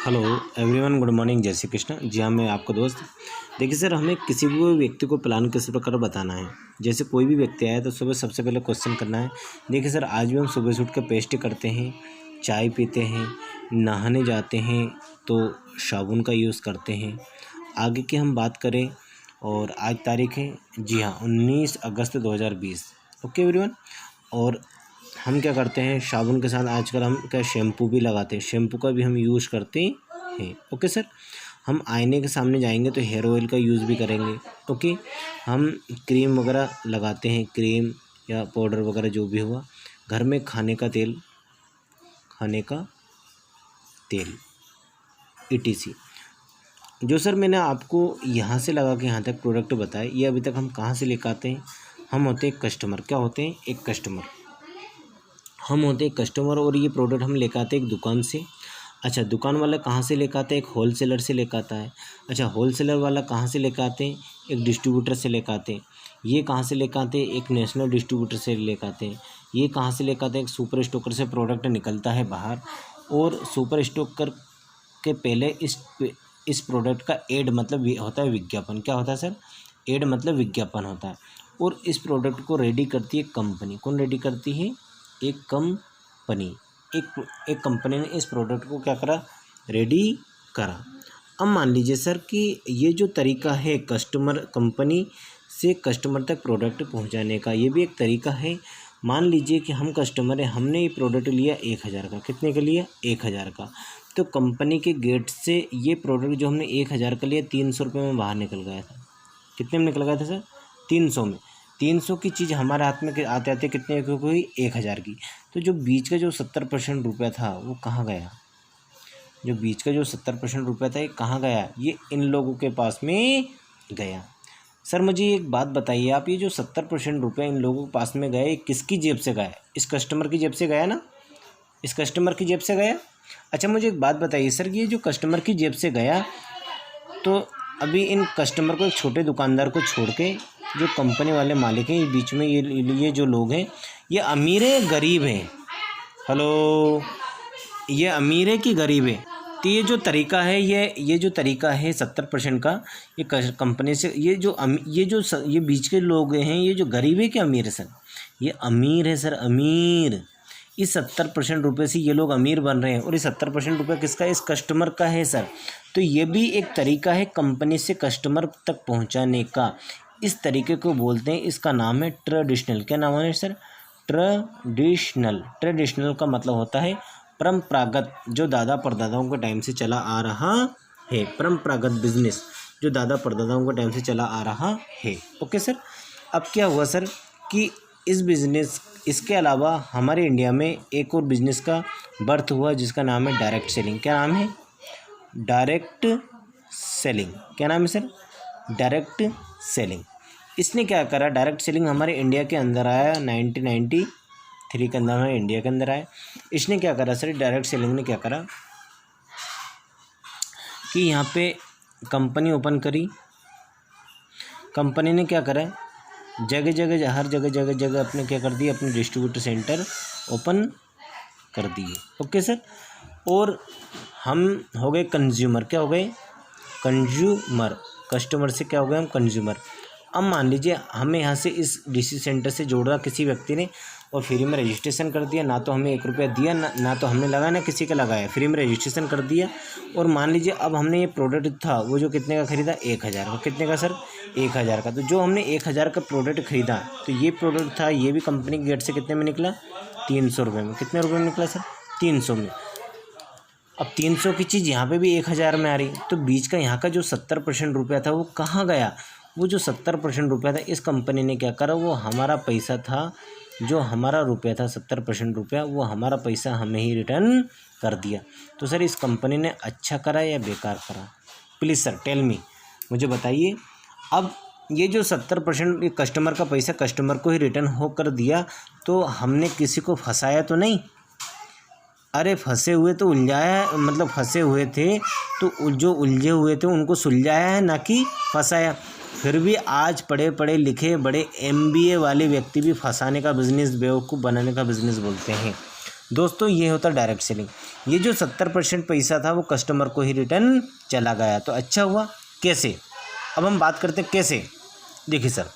Hello everyone, good morning, जय श्री कृष्ण। जी हाँ, मैं आपका दोस्त। देखिए सर, हमें किसी भी व्यक्ति को प्लान किस प्रकार बताना है। जैसे कोई भी व्यक्ति आया तो सुबह सबसे पहले क्वेश्चन करना है। देखिए सर, आज भी हम सुबह से उठ कर पेस्ट करते हैं, चाय पीते हैं, नहाने जाते हैं तो साबुन का यूज़ करते हैं। आगे की हम बात करें और आज तारीख है, जी हाँ, 19 अगस्त 2020। Okay everyone. और हम क्या करते हैं, साबुन के साथ आजकल हम क्या शैम्पू भी लगाते हैं, शैम्पू का भी हम यूज़ करते हैं। Okay sir. हम आईने के सामने जाएंगे तो हेयर ऑयल का यूज़ भी करेंगे। ओके। हम क्रीम वगैरह लगाते हैं, क्रीम या पाउडर वगैरह जो भी हुआ। घर में खाने का तेल ETC। जो सर मैंने आपको यहाँ से लगा के यहाँ तक प्रोडक्ट बताए, ये अभी तक हम कहाँ से लेकर आते हैं। हम होते हैं कस्टमर। क्या होते हैं? एक कस्टमर। हम होते हैं कस्टमर और ये प्रोडक्ट हम लेकर आते हैं एक दुकान से। अच्छा, दुकान वाला कहाँ से लेकर आता है? एक होलसेलर से लेकर आता है। अच्छा, होलसेलर वाला कहाँ से लेकर आते हैं? एक डिस्ट्रीब्यूटर से लेकर आते हैं। ये कहाँ से लेकर आते हैं? एक नेशनल डिस्ट्रीब्यूटर से लेकर आते हैं। ये कहाँ से लेकर आते हैं? एक सुपर स्टॉकर से प्रोडक्ट निकलता है बाहर, और सुपर स्टॉकर के पहले इस प्रोडक्ट का एड मतलब होता है विज्ञापन। क्या होता है सर? एड मतलब विज्ञापन होता है। और इस प्रोडक्ट को रेडी करती है कंपनी। कौन रेडी करती है? एक कंपनी। एक कंपनी ने इस प्रोडक्ट को क्या करा? रेडी करा। अब मान लीजिए सर कि ये जो तरीका है कंपनी से कस्टमर तक प्रोडक्ट पहुंचाने का, ये भी एक तरीका है। मान लीजिए कि हम कस्टमर है, हमने ये प्रोडक्ट लिया 1000 का। कितने का लिया? 1000 का। तो कंपनी के गेट से ये प्रोडक्ट जो हमने 1000 का लिया, 300 रुपये में बाहर निकल गया था। कितने में निकल गया था सर? 300 में। 300 की चीज़ हमारे हाथ में आते आते कितने की हुई? 1000 की। तो जो बीच का जो 70% रुपया था वो कहाँ गया? जो बीच का जो 70% रुपया था ये कहाँ गया? ये इन लोगों के पास में गया। सर मुझे एक बात बताइए आप, ये जो 70% रुपया इन लोगों के पास में गए, किसकी जेब से गया? इस कस्टमर की जेब से गया ना? इस कस्टमर की जेब से गया। अच्छा, मुझे एक बात बताइए सर, ये जो कस्टमर की जेब से गया, तो अभी इन कस्टमर को, एक छोटे दुकानदार को छोड़ के जो कंपनी वाले मालिक हैं, ये बीच में ये जो लोग हैं, ये अमीर है गरीब हैं? हेलो, ये अमीर है कि गरीब है? तो ये जो तरीका है, ये जो तरीका है 70% का, ये कंपनी से ये बीच के लोग हैं, ये जो गरीब है कि अमीर है सर? ये अमीर है सर, अमीर। इस 70% रुपये से ये लोग अमीर बन रहे हैं, और ये 70% रुपये किसका है? इस कस्टमर का है सर। तो ये भी एक तरीका है कंपनी से कस्टमर तक पहुंचाने का। इस तरीके को बोलते हैं, इसका नाम है ट्रेडिशनल। क्या नाम है सर? ट्रेडिशनल। ट्रेडिशनल का मतलब होता है परंपरागत, जो दादा परदादाओं के टाइम से चला आ रहा है। परंपरागत बिजनेस जो दादा परदादाओं के टाइम से चला आ रहा है। Okay sir. अब क्या हुआ सर कि इसके अलावा हमारे इंडिया में एक और बिजनेस का बर्थ हुआ, जिसका नाम है डायरेक्ट सेलिंग। क्या नाम है? Direct selling. क्या नाम है सर? Direct selling. इसने क्या करा? डायरेक्ट सेलिंग हमारे इंडिया के अंदर आया 1993 के अंदर, हमारे इंडिया के अंदर आया। इसने क्या करा सर? डायरेक्ट सेलिंग ने क्या करा कि यहाँ पे कंपनी ओपन करी। कंपनी ने क्या करा? हर जगह अपने क्या कर दिए? अपने डिस्ट्रीब्यूटर सेंटर ओपन कर दिए। Okay sir. और हम हो गए कंज्यूमर। क्या हो गए? कंज्यूमर। कस्टमर से क्या हो गए हम? कंज्यूमर। अब मान लीजिए हमें यहाँ से इस DC सेंटर से जोड़ा किसी व्यक्ति ने, और फ्री में रजिस्ट्रेशन कर दिया। ना तो हमें 1 रुपया दिया, ना तो हमने लगाया, ना किसी का लगाया, फ्री में रजिस्ट्रेशन कर दिया। और मान लीजिए अब हमने ये प्रोडक्ट था वो जो कितने का खरीदा? 1000 का। कितने का सर? 1000 का। तो जो हमने 1000 का प्रोडक्ट खरीदा, तो ये प्रोडक्ट था, ये भी कंपनी के गेट से कितने में निकला? 300 रुपये में। कितने रुपये में निकला सर? 300 में। अब 300 की चीज़ यहाँ पे भी 1000 में आ रही, तो बीच का यहाँ का जो 70% रुपया था वो कहाँ गया? वो जो 70% रुपया था, इस कंपनी ने क्या करा? वो हमारा पैसा था, जो हमारा रुपया था 70% रुपया, वो हमारा पैसा हमें ही रिटर्न कर दिया। तो सर इस कंपनी ने अच्छा करा या बेकार करा? प्लीज़ सर टेल मी, मुझे बताइए। अब ये जो 70% कस्टमर का पैसा कस्टमर को ही रिटर्न होकर दिया, तो हमने किसी को फंसाया तो नहीं? अरे फंसे हुए तो उलझाया, मतलब फंसे हुए थे तो जो उलझे हुए थे उनको सुलझाया है, ना कि फंसाया। फिर भी आज पढ़े पढ़े लिखे बड़े MBA वाले व्यक्ति भी फंसाने का बिज़नेस, बेवकूफ़ बनाने का बिज़नेस बोलते हैं। दोस्तों ये होता डायरेक्ट सेलिंग। ये जो 70% पैसा था वो कस्टमर को ही रिटर्न चला गया, तो अच्छा हुआ। कैसे, अब हम बात करते हैं कैसे। देखिए सर,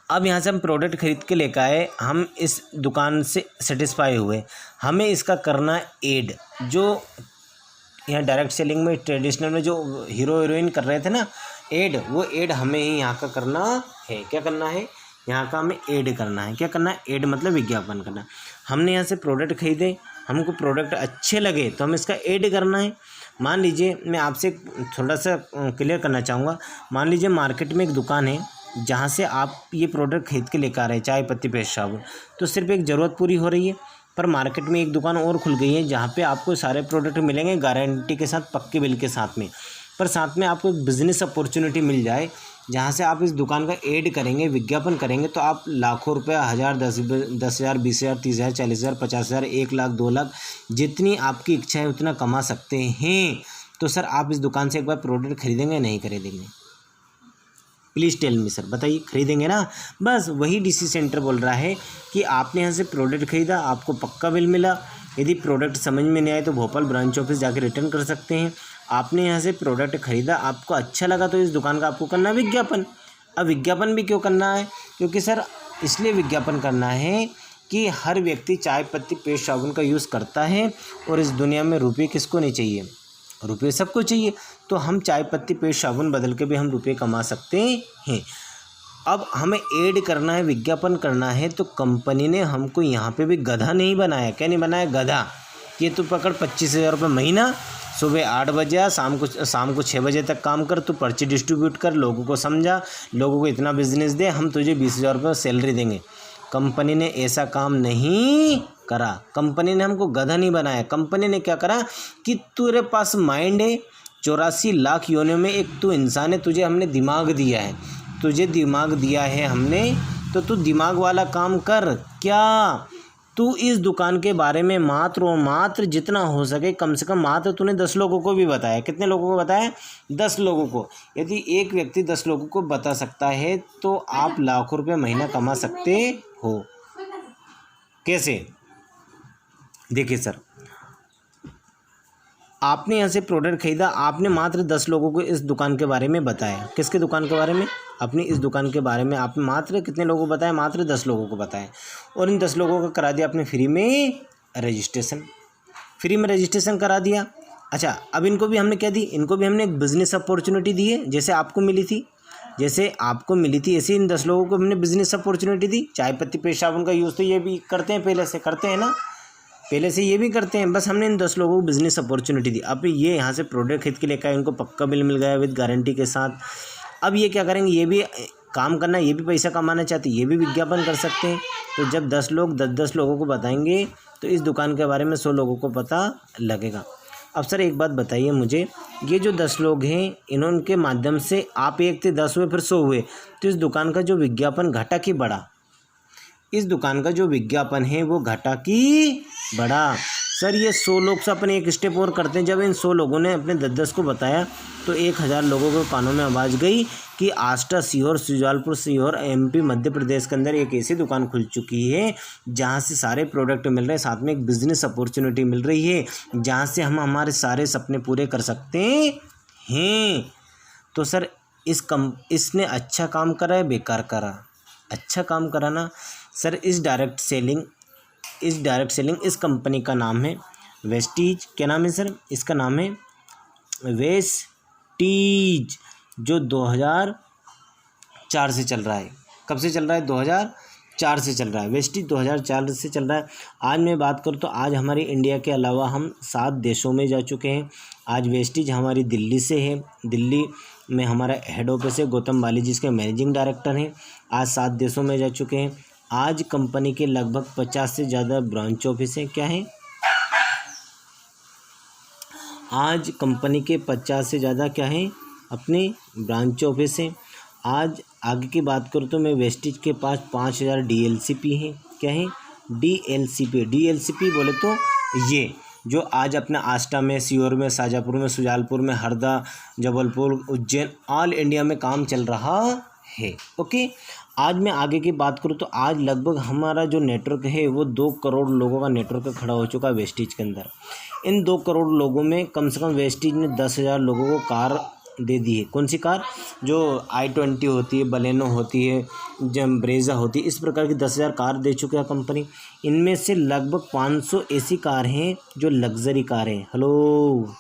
अब यहाँ से हम प्रोडक्ट खरीद के लेकर आए, हम इस दुकान से सेटिस्फाई हुए, हमें इसका करना ऐड। जो यहाँ डायरेक्ट सेलिंग में ट्रेडिशनल में जो हीरो हीरोइन कर रहे थे ना ऐड, वो ऐड हमें ही यहाँ का करना है। क्या करना है, यहाँ का हमें ऐड करना है। क्या करना है, ऐड मतलब विज्ञापन करना। हमने यहाँ से प्रोडक्ट खरीदे, हमको प्रोडक्ट अच्छे लगे तो हमें इसका ऐड करना है। मान लीजिए, मैं आपसे थोड़ा सा क्लियर करना चाहूँगा। मान लीजिए मार्केट में एक दुकान है जहाँ से आप ये प्रोडक्ट खरीद के लेकर आ रहे हैं, चाय पत्ती पेस्ट साबुन, तो सिर्फ एक ज़रूरत पूरी हो रही है। पर मार्केट में एक दुकान और खुल गई है जहाँ पे आपको सारे प्रोडक्ट मिलेंगे गारंटी के साथ, पक्के बिल के साथ में। पर साथ में आपको एक बिज़नेस अपॉर्चुनिटी मिल जाए जहाँ से आप इस दुकान का ऐड करेंगे, विज्ञापन करेंगे, तो आप लाखों रुपया, 1000, 10,000, 20,000, 30,000, 40,000, 50,000, 1 लाख, 2 लाख, जितनी आपकी इच्छा है उतना कमा सकते हैं। तो सर आप इस दुकान से एक बार प्रोडक्ट खरीदेंगे नहीं खरीदेंगे? प्लीज़ टेल मी सर, बताइए, खरीदेंगे ना? बस वही डीसी सेंटर बोल रहा है कि आपने यहाँ से प्रोडक्ट खरीदा, आपको पक्का बिल मिला। यदि प्रोडक्ट समझ में नहीं आए तो भोपाल ब्रांच ऑफिस जाकर रिटर्न कर सकते हैं। आपने यहाँ से प्रोडक्ट खरीदा, आपको अच्छा लगा तो इस दुकान का आपको करना विज्ञापन। अब विज्ञापन भी क्यों करना है? क्योंकि सर इसलिए विज्ञापन करना है कि हर व्यक्ति चाय पत्ती पेस्ट साबुन का यूज़ करता है और इस दुनिया में रुपये किसको नहीं चाहिए? रुपये सबको चाहिए। तो हम चाय पत्ती पेस्ट साबुन बदल के भी हम रुपये कमा सकते हैं। अब हमें ऐड करना है, विज्ञापन करना है, तो कंपनी ने हमको यहाँ पे भी गधा नहीं बनाया। क्या नहीं बनाया? गधा। ये तो पकड़ 25,000 रुपये महीना, सुबह 8 बजे शाम को 6 बजे तक काम कर, तू पर्ची डिस्ट्रीब्यूट कर, लोगों को समझा, लोगों को इतना बिजनेस दे, हम तुझे 20,000 रुपये सैलरी देंगे। कंपनी ने ऐसा काम नहीं करा। कंपनी ने हमको गधा नहीं बनाया। कंपनी ने क्या करा कि तेरे पास माइंड है, 84 लाख योनियों में एक तू इंसान है, तुझे हमने दिमाग दिया है, तुझे दिमाग दिया है हमने, तो तू दिमाग वाला काम कर। क्या तू इस दुकान के बारे में मात्र और मात्र जितना हो सके, कम से कम मात्र तूने 10 लोगों को भी बताया। कितने लोगों को बताया? 10 लोगों को। यदि एक व्यक्ति 10 लोगों को बता सकता है तो आप लाखों रुपये महीना कमा सकते हो। कैसे? देखिए सर, आपने यहाँ से प्रोडक्ट खरीदा, आपने मात्र 10 लोगों को इस दुकान के बारे में बताया। किसके दुकान के बारे में? अपनी इस दुकान के बारे में आपने मात्र कितने लोगों को बताया? मात्र 10 लोगों को बताया। और इन 10 लोगों का करा दिया आपने फ्री में रजिस्ट्रेशन। फ्री में रजिस्ट्रेशन करा दिया। अच्छा, अब इनको भी हमने क्या दी? इनको भी हमने एक बिज़नेस अपॉर्चुनिटी दी है। जैसे आपको मिली थी, ऐसे इन 10 लोगों को हमने बिज़नेस अपॉर्चुनिटी दी। चाय पत्ती पेस्ट साबुन का यूज़ तो ये भी करते हैं, पहले से करते हैं ना, पहले से ये भी करते हैं। बस हमने इन 10 लोगों को बिज़नेस अपॉर्चुनिटी दी। अब ये यहाँ से प्रोडक्ट खरीद के लेकर आए, इनको पक्का बिल मिल गया विद गारंटी के साथ। अब ये क्या करेंगे? ये भी काम करना, ये भी पैसा कमाना चाहते हैं, ये भी विज्ञापन कर सकते हैं। तो जब 10 लोग 10 लोगों को बताएंगे तो इस दुकान के बारे में 100 लोगों को पता लगेगा। अब सर एक बात बताइए मुझे, ये जो 10 लोग हैं, इनके माध्यम से आप 1 थे 10 हुए, फिर 100 हुए, तो इस दुकान का जो विज्ञापन घटा कि बढ़ा? इस दुकान का जो विज्ञापन है वो घटा कि बढ़ा? सर ये 100 लोग से अपन एक स्टेप और करते हैं। जब इन 100 लोगों ने अपने 10 को बताया तो 1000 लोगों को कानों में आवाज़ गई कि आष्टा, सीहोर, शुजालपुर, सीहोर, MP, मध्य प्रदेश के अंदर एक ऐसी दुकान खुल चुकी है जहां से सारे प्रोडक्ट मिल रहे हैं, साथ में एक बिज़नेस अपॉर्चुनिटी मिल रही है जहां से हम हमारे सारे सपने पूरे कर सकते हैं। तो सर इसने अच्छा काम करा है, बेकार करा? अच्छा काम करा ना सर। इस डायरेक्ट सेलिंग इस कंपनी का नाम है वेस्टीज। क्या नाम है सर? इसका नाम है वेस्टीज, जो 2004 से चल रहा है। कब से चल रहा है? 2004 से चल रहा है। वेस्टीज 2004 से चल रहा है। आज मैं बात करूँ तो आज हमारी इंडिया के अलावा हम 7 देशों में जा चुके हैं। आज वेस्टीज हमारी दिल्ली से है। दिल्ली में हमारा हेड ऑफिस है, गौतम बाली जी इसके मैनेजिंग डायरेक्टर हैं। आज 7 देशों में जा चुके हैं। आज कंपनी के लगभग 50 से ज़्यादा ब्रांच ऑफिस हैं। क्या है? आज कंपनी के 50 से ज़्यादा क्या है? अपने ब्रांच ऑफिस हैं। आज आगे की बात करूँ तो मैं वेस्टीज के पास 5000 DLCP हैं। क्या है? DLCP बोले तो ये जो आज अपना आष्टा में, सीहोर में, शाजापुर में, शुजालपुर में, हरदा, जबलपुर, उज्जैन, ऑल इंडिया में काम चल रहा है। ओके, आज मैं आगे की बात करूँ तो आज लगभग हमारा जो नेटवर्क है वो 2 करोड़ लोगों का नेटवर्क खड़ा हो चुका है वेस्टीज के अंदर। इन 2 करोड़ लोगों में कम से कम वेस्टीज ने 10,000 लोगों को कार दे दी है। कौन सी कार? जो i20 होती है, बलेनो होती है, जम ब्रेजा होती है, इस प्रकार की 10,000 कार दे चुके हैं कंपनी। इनमें से लगभग 500 ऐसी कार हैं जो लग्जरी कार हैं। हेलो,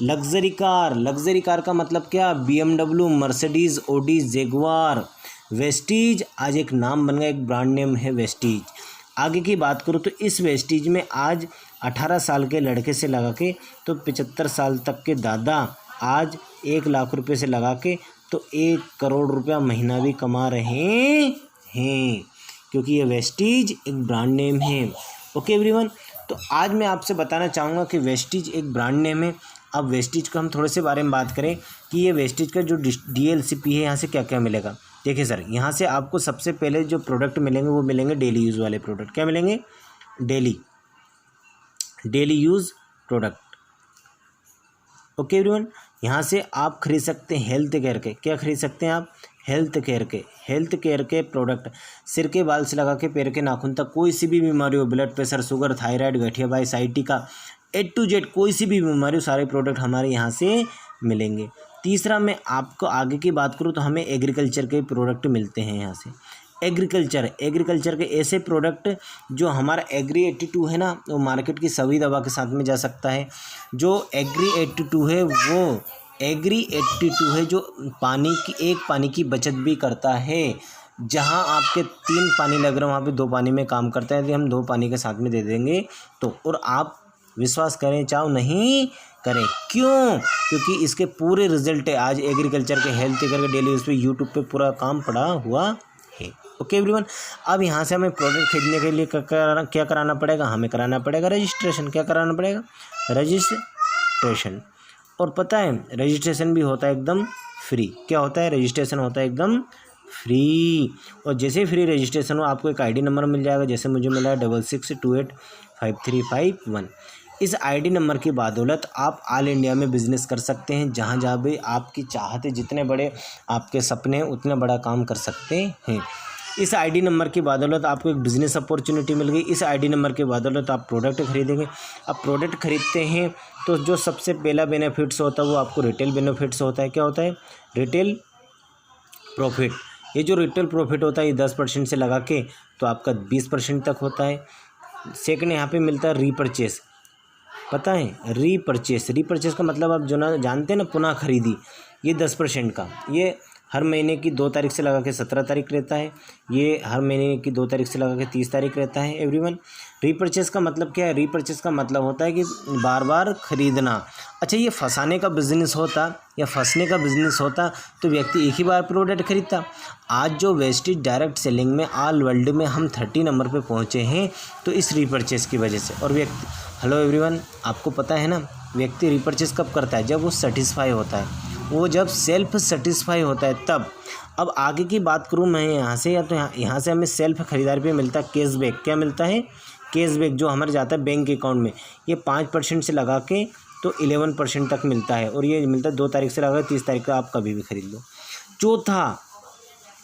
लग्जरी कार का मतलब क्या? BMW, Mercedes, Audi, Jaguar. Vestige आज एक नाम बन गया, एक ब्रांड नेम है वेस्टीज। आगे की बात करूँ तो इस वेस्टीज में आज 18 साल के लड़के से लगा के तो 75 साल तक के दादा आज 1 लाख रुपए से लगा के तो 1 करोड़ रुपया महीना भी कमा रहे हैं, क्योंकि ये वेस्टीज एक ब्रांड नेम है। ओके एवरीवन, तो आज मैं आपसे बताना चाहूँगा कि वेस्टीज एक ब्रांड नेम है। अब वेस्टीज को हम थोड़े से बारे में बात करें कि ये वेस्टीज का जो DLCP है यहाँ से क्या क्या मिलेगा। देखिए सर, यहाँ से आपको सबसे पहले जो प्रोडक्ट मिलेंगे वो मिलेंगे डेली यूज़ वाले प्रोडक्ट। क्या मिलेंगे? Daily use product. Okay everyone, यहाँ से आप खरीद सकते हैं हेल्थ केयर के। क्या खरीद सकते हैं आप? हेल्थ केयर के प्रोडक्ट। सिर के बाल से लगा के पैर के नाखून तक कोई सी भी बीमारी हो, ब्लड प्रेशर, शुगर, थायराइड, गठियाबाई, साइटिका, A to Z कोई सी भी बीमारी हो, सारे प्रोडक्ट हमारे यहाँ से मिलेंगे। तीसरा मैं आपको आगे की बात करूँ तो हमें एग्रीकल्चर के प्रोडक्ट मिलते हैं यहाँ से। एग्रीकल्चर के ऐसे प्रोडक्ट जो हमारा एग्री 82 है ना, वो मार्केट की सभी दवा के साथ में जा सकता है। जो एग्री 82 है वो एग्री 82 है जो पानी की बचत भी करता है। जहाँ आपके 3 पानी लग रहे हैं वहाँ पे 2 पानी में काम करता है। यदि हम 2 पानी के साथ में दे देंगे तो, और आप विश्वास करें चाहो नहीं करें, क्यों? क्योंकि इसके पूरे रिजल्ट है आज एग्रीकल्चर के, हेल्थ केयर के डेली उस पर यूट्यूब पे पूरा काम पड़ा हुआ है। ओके एवरीवन, अब यहाँ से हमें प्रोडक्ट खरीदने के लिए क्या कराना पड़ेगा? हमें कराना पड़ेगा रजिस्ट्रेशन। क्या कराना पड़ेगा? रजिस्ट्रेशन। और पता है रजिस्ट्रेशन भी होता है एकदम फ्री। क्या होता है? रजिस्ट्रेशन होता है एकदम फ्री। और जैसे फ्री रजिस्ट्रेशन हो आपको एक ID नंबर मिल जाएगा, जैसे मुझे मिला है 66285351। इस ID नंबर की बदौलत आप ऑल इंडिया में बिज़नेस कर सकते हैं। जहाँ जहाँ भी आपकी चाहते, जितने बड़े आपके सपने हैं उतना बड़ा काम कर सकते हैं। इस ID नंबर की बदौलत आपको एक बिज़नेस अपॉर्चुनिटी मिल गई। इस ID नंबर की बदौलत आप प्रोडक्ट खरीदेंगे। अब प्रोडक्ट खरीदते हैं तो जो सबसे पहला बेनिफिट्स होता है वो आपको रिटेल बेनिफिट्स होता है। क्या होता है? Retail profit. ये जो रिटेल प्रॉफिट होता है ये 10% से लगा के तो आपका 20% तक होता है। सेकंड यहाँ पे मिलता है रीपरचेस। पता है रीपरचेस का मतलब आप जो ना जानते हैं ना, पुनः खरीदी। ये 10% का, ये हर महीने की 2 तारीख से लगा के 17 तारीख रहता है। ये हर महीने की 2 तारीख से लगा के 30 तारीख रहता है। एवरीवन, रीपरचेस का मतलब क्या है? रीपरचेस का मतलब होता है कि बार बार खरीदना। अच्छा, ये फंसाने का बिज़नेस होता या फंसने का बिज़नेस होता तो व्यक्ति एक ही बार प्रोडक्ट खरीदता। आज जो वेस्टीज डायरेक्ट सेलिंग में ऑल वर्ल्ड में हम 30 नंबर पे पहुँचे हैं तो इस रीपरचेस की वजह से। और व्यक्ति, हेलो एवरीवन, आपको पता है ना व्यक्ति रीपरचेस कब करता है? जब वो सेटिस्फाई होता है, वो जब सेल्फ सेटिस्फाई होता है तब। अब आगे की बात करूँ मैं यहाँ से, या तो यहाँ से हमें सेल्फ खरीदारी पे मिलता है कैशबैक। क्या मिलता है? कैशबैक, जो हमारे जाता है बैंक अकाउंट में। ये 5% से लगा के तो 11% तक मिलता है। और ये मिलता है 2 तारीख से लगा के 30 तारीख का, आप कभी भी खरीद लो। चौथा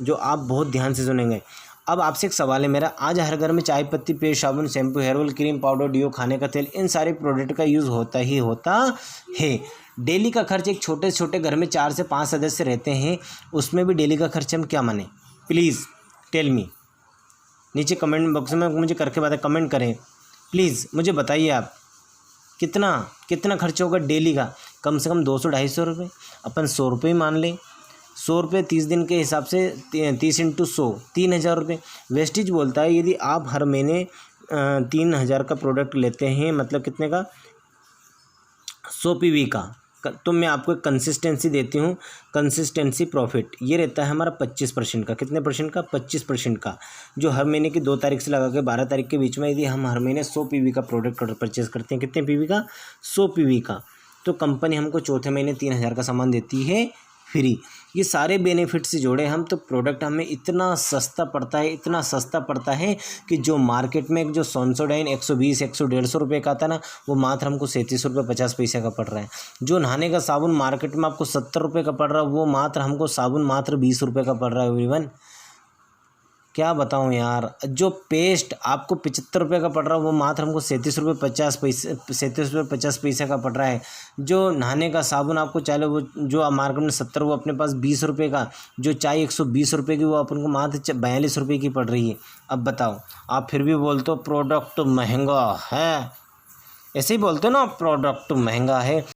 जो आप बहुत ध्यान से सुनेंगे, अब आपसे एक सवाल है मेरा, आज हर घर में चाय पत्ती, पेस्ट, साबुन, shampoo, hair oil, cream, powder, deo, खाने का तेल, इन सारे प्रोडक्ट का यूज़ होता ही होता है। डेली का खर्च, एक छोटे छोटे घर में 4 से 5 सदस्य रहते हैं, उसमें भी डेली का खर्च हम क्या माने? Please tell me. नीचे कमेंट बॉक्स में मुझे करके बताएं, कमेंट करें प्लीज़, मुझे बताइए आप कितना खर्च होगा डेली का? कम से कम 200-250 रुपये। अपन 100 रुपये ही मान लें। 100 रुपये 30 दिन के हिसाब से 30 × 100 3000 रुपये। वेस्टीज बोलता है यदि आप हर महीने 3000 का प्रोडक्ट लेते हैं, मतलब कितने का? 100 PV का। तो मैं आपको एक कंसिस्टेंसी देती हूँ, कंसिस्टेंसी प्रॉफिट ये रहता है हमारा 25% का। कितने परसेंट का? 25% का, जो हर महीने की 2 तारीख से लगा के 12 तारीख के बीच में यदि हम हर महीने 100 PV का प्रोडक्ट परचेज करते हैं। कितने PV का? 100 PV का। तो कंपनी हमको चौथे महीने 3000 का सामान देती है फ्री, ये सारे बेनिफिट से जोड़े हम तो प्रोडक्ट हमें इतना सस्ता पड़ता है, इतना सस्ता पड़ता है कि जो मार्केट में जो सेंसोडाइन 120 150 रुपये का था ना, वो मात्र हमको 37 रुपये 50 पैसे का पड़ रहा है। जो नहाने का साबुन मार्केट में आपको 70 रुपये का पड़ रहा है, वो मात्र हमको साबुन मात्र 20 रुपये का पड़ रहा है। एवरीवन क्या बताऊं यार, जो पेस्ट आपको 75 रुपये का पड़ रहा है, वो मात्र हमको 37 रुपये 50 पैसे 37 रुपये 50 पैसे का पड़ रहा है। जो नहाने का साबुन आपको चाहे वो जो मार्केट में 70, वो अपने पास 20 रुपये का, जो चाय 120 रुपये की, वो अपन को मात्र 42 रुपये की पड़ रही है। अब बताओ, आप फिर भी बोलते हो प्रोडक्ट महंगा है, ऐसे ही बोलते हो ना, प्रोडक्ट महंगा है।